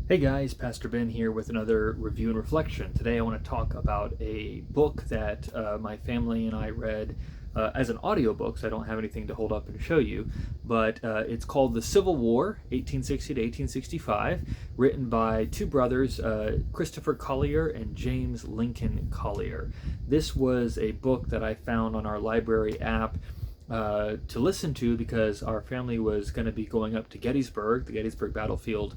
Hey guys, Pastor Ben here with another review and reflection. Today I want to talk about a book that my family and I read as an audiobook, so I don't have anything to hold up and show you, but it's called The Civil War, 1860 to 1865, written by two brothers, Christopher Collier and James Lincoln Collier. This was a book that I found on our library app to listen to because our family was going to be going up to Gettysburg, the Gettysburg battlefield,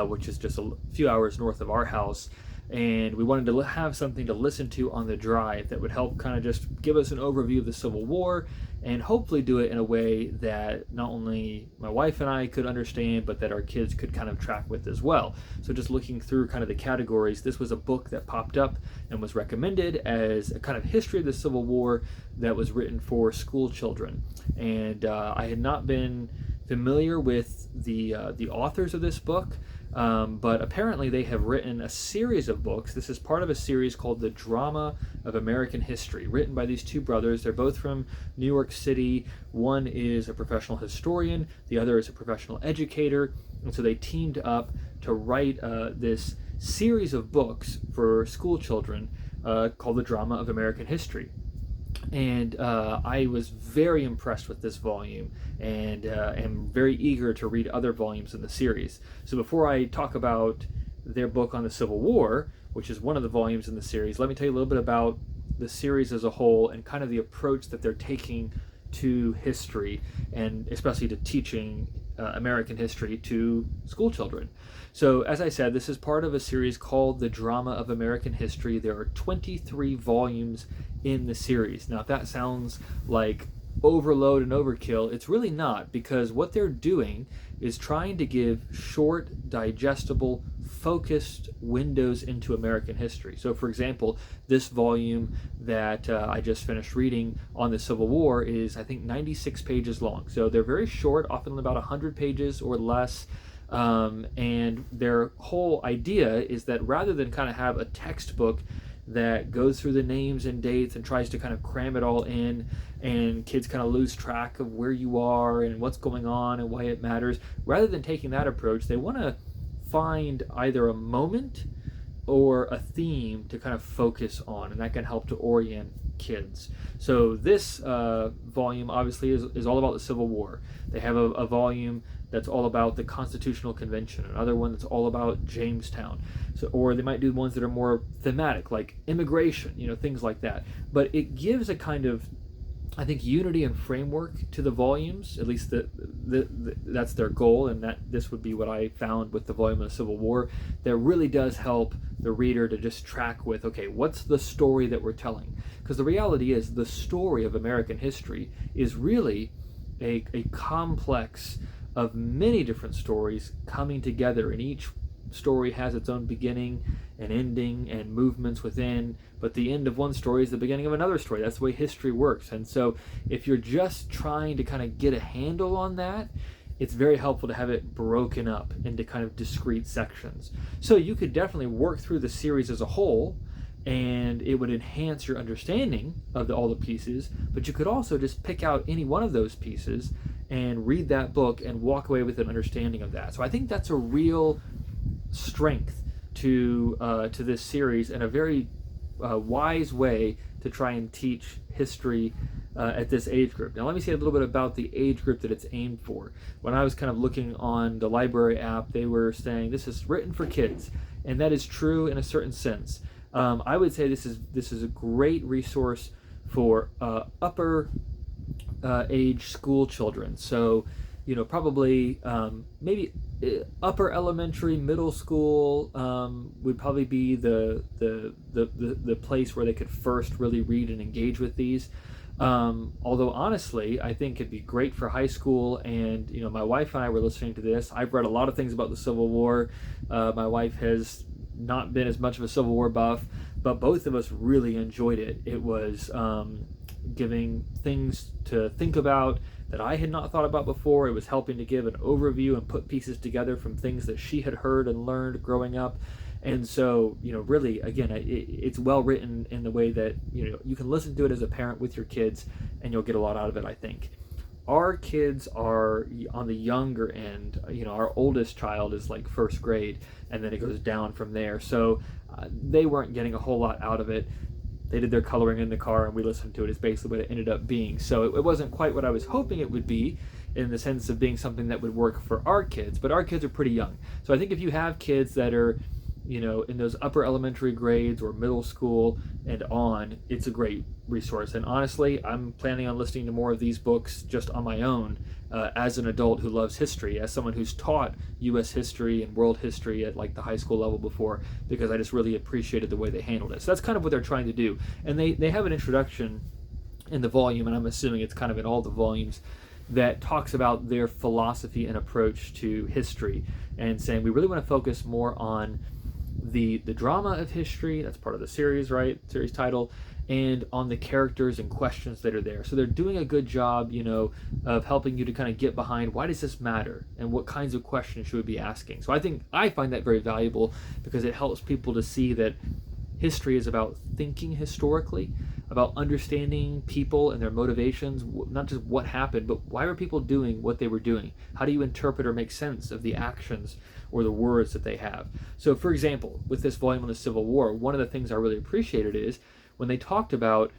which is just a few hours north of our house. And we wanted to have something to listen to on the drive that would help kind of just give us an overview of the Civil War and hopefully do it in a way that not only my wife and I could understand, but that our kids could kind of track with as well. So just looking through kind of the categories, this was a book that popped up and was recommended as a kind of history of the Civil War that was written for school children. And I had not been familiar with the authors of this book. But apparently they have written a series of books. This is part of a series called The Drama of American History, written by these two brothers. They're both from New York City. One is a professional historian, the other is a professional educator. And so they teamed up to write this series of books for school children called The Drama of American History. And I was very impressed with this volume and am very eager to read other volumes in the series. So before I talk about their book on the Civil War, which is one of the volumes in the series, let me tell you a little bit about the series as a whole and kind of the approach that they're taking to history and especially to teaching American history to school children. So, as I said, this is part of a series called The Drama of American History. There are 23 volumes in the series. Now, if that sounds like overload and overkill, it's really not, because what they're doing is trying to give short, digestible, focused windows into American history. So, for example, this volume that I just finished reading on the Civil War is, I think, 96 pages long. So they're very short, often about 100 pages or less. And their whole idea is that rather than kind of have a textbook that goes through the names and dates and tries to kind of cram it all in, and kids kind of lose track of where you are and what's going on and why it matters, rather than taking that approach, they want to find either a moment or a theme to kind of focus on, and that can help to orient kids. So this volume obviously is all about the Civil War. They have a volume that's all about the Constitutional Convention, another one that's all about Jamestown. So, or they might do ones that are more thematic, like immigration, things like that. But it gives a kind of, I think, unity and framework to the volumes. At least that's their goal, and that this would be what I found with the volume of the Civil War. That really does help the reader to just track with, okay, what's the story that we're telling? Because the reality is, the story of American history is really a complex of many different stories coming together, and each story has its own beginning and ending and movements within, but the end of one story is the beginning of another story. That's the way history works. And so if you're just trying to kind of get a handle on that, it's very helpful to have it broken up into kind of discrete sections. So you could definitely work through the series as a whole, and it would enhance your understanding of all the pieces, but you could also just pick out any one of those pieces and read that book and walk away with an understanding of that. So I think that's a real strength to this series, and a very wise way to try and teach history at this age group. Now let me say a little bit about the age group that it's aimed for. When I was kind of looking on the library app, they were saying this is written for kids, and that is true in a certain sense. I would say this is a great resource for upper age school children. So, probably maybe upper elementary, middle school would probably be the place where they could first really read and engage with these. Although honestly, I think it'd be great for high school. And my wife and I were listening to this. I've read a lot of things about the Civil War. My wife has not been as much of a Civil War buff, but both of us really enjoyed it. It was giving things to think about that I had not thought about before. It was helping to give an overview and put pieces together from things that she had heard and learned growing up. And so, really, again, it's well written in the way that, you can listen to it as a parent with your kids, and you'll get a lot out of it, I think. our kids are on the younger end. Our oldest child is like first grade, and then it goes down from there. So they weren't getting a whole lot out of it. They did their coloring in the car, and we listened to it. It's basically what it ended up being. So it wasn't quite what I was hoping it would be, in the sense of being something that would work for our kids. But our kids are pretty young. So I think if you have kids that are, in those upper elementary grades or middle school and on, it's a great resource. And honestly, I'm planning on listening to more of these books just on my own, as an adult who loves history, as someone who's taught U.S. history and world history at like the high school level before, because I just really appreciated the way they handled it. So that's kind of what they're trying to do. And they have an introduction in the volume, and I'm assuming it's kind of in all the volumes, that talks about their philosophy and approach to history, and saying we really want to focus more on the drama of history. That's part of the series, right? Series title. And on the characters and questions that are there. So they're doing a good job, of helping you to kind of get behind, why does this matter, and what kinds of questions should we be asking. So I find that very valuable, because it helps people to see that history is about thinking historically, about understanding people and their motivations, not just what happened, but why were people doing what they were doing? How do you interpret or make sense of the actions or the words that they have? So for example, with this volume on the Civil War, one of the things I really appreciated is when they talked about,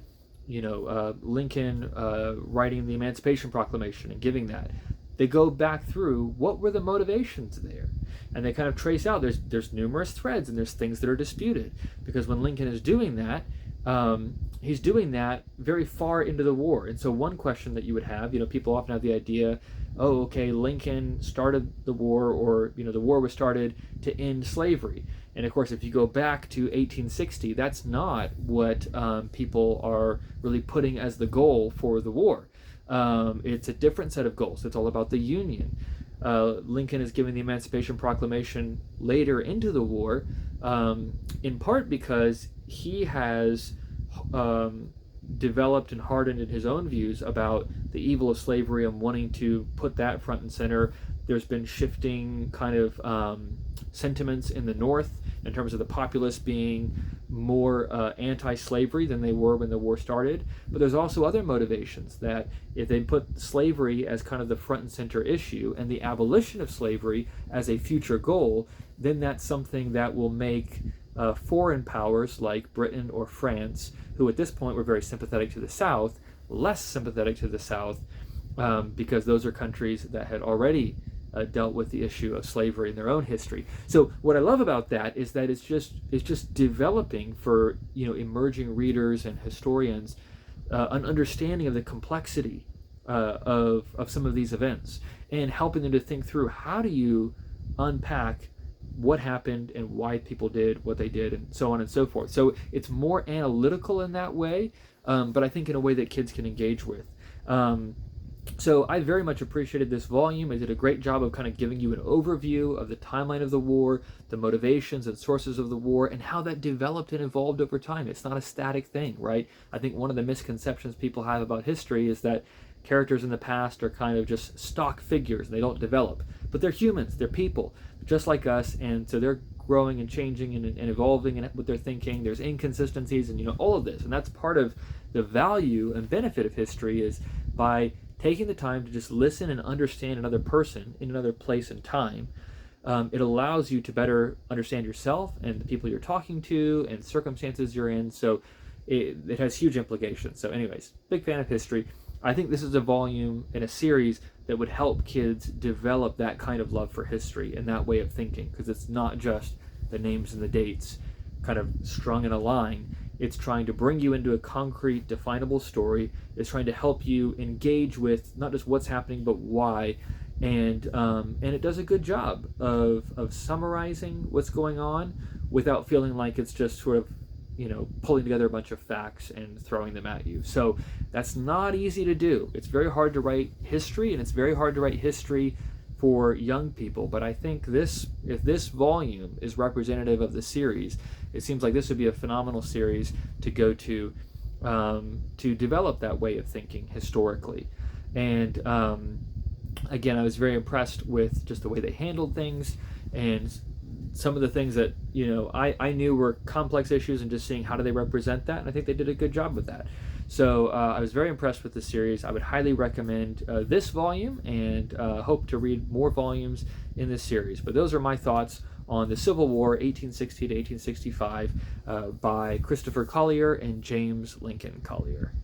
Lincoln writing the Emancipation Proclamation and giving that, they go back through what were the motivations there, and they kind of trace out. There's numerous threads, and there's things that are disputed, because when Lincoln is doing that, he's doing that very far into the war. And so one question that you would have, people often have the idea, oh, okay, Lincoln started the war, or the war was started to end slavery. And of course, if you go back to 1860, that's not what people are really putting as the goal for the war. It's a different set of goals. It's all about the Union. Lincoln is giving the Emancipation Proclamation later into the war, in part because he has developed and hardened in his own views about the evil of slavery and wanting to put that front and center. There's been shifting kind of sentiments in the North in terms of the populace being more anti-slavery than they were when the war started. But there's also other motivations, that if they put slavery as kind of the front and center issue, and the abolition of slavery as a future goal, then that's something that will make foreign powers like Britain or France, who at this point were very sympathetic to the South, less sympathetic to the South, because those are countries that had already dealt with the issue of slavery in their own history. So what I love about that is that it's just developing for emerging readers and historians an understanding of the complexity of some of these events, and helping them to think through, how do you unpack what happened and why people did what they did, and so on and so forth. So it's more analytical in that way, but I think in a way that kids can engage with. So I very much appreciated this volume. It did a great job of kind of giving you an overview of the timeline of the war, the motivations and sources of the war, and how that developed and evolved over time. It's not a static thing, right? I think one of the misconceptions people have about history is that characters in the past are kind of just stock figures and they don't develop. But they're humans, they're people, just like us, and so they're growing and changing and evolving in what they're thinking. There's inconsistencies and all of this, and that's part of the value and benefit of history, is by taking the time to just listen and understand another person in another place and time. It allows you to better understand yourself and the people you're talking to and circumstances you're in. So it has huge implications. So anyways, big fan of history. I think this is a volume in a series that would help kids develop that kind of love for history and that way of thinking, because it's not just the names and the dates kind of strung in a line. It's trying to bring you into a concrete, definable story. It's trying to help you engage with not just what's happening, but why. And it does a good job of summarizing what's going on without feeling like it's just sort of, pulling together a bunch of facts and throwing them at you. So that's not easy to do. It's very hard to write history, and it's very hard to write history for young people. But I think if this volume is representative of the series, it seems like this would be a phenomenal series to go to develop that way of thinking historically. And again, I was very impressed with just the way they handled things, and some of the things that I knew were complex issues, and just seeing how do they represent that, and I think they did a good job with that. So I was very impressed with the series. I would highly recommend this volume, and hope to read more volumes in this series. But those are my thoughts on the Civil War, 1860 to 1865, by Christopher Collier and James Lincoln Collier.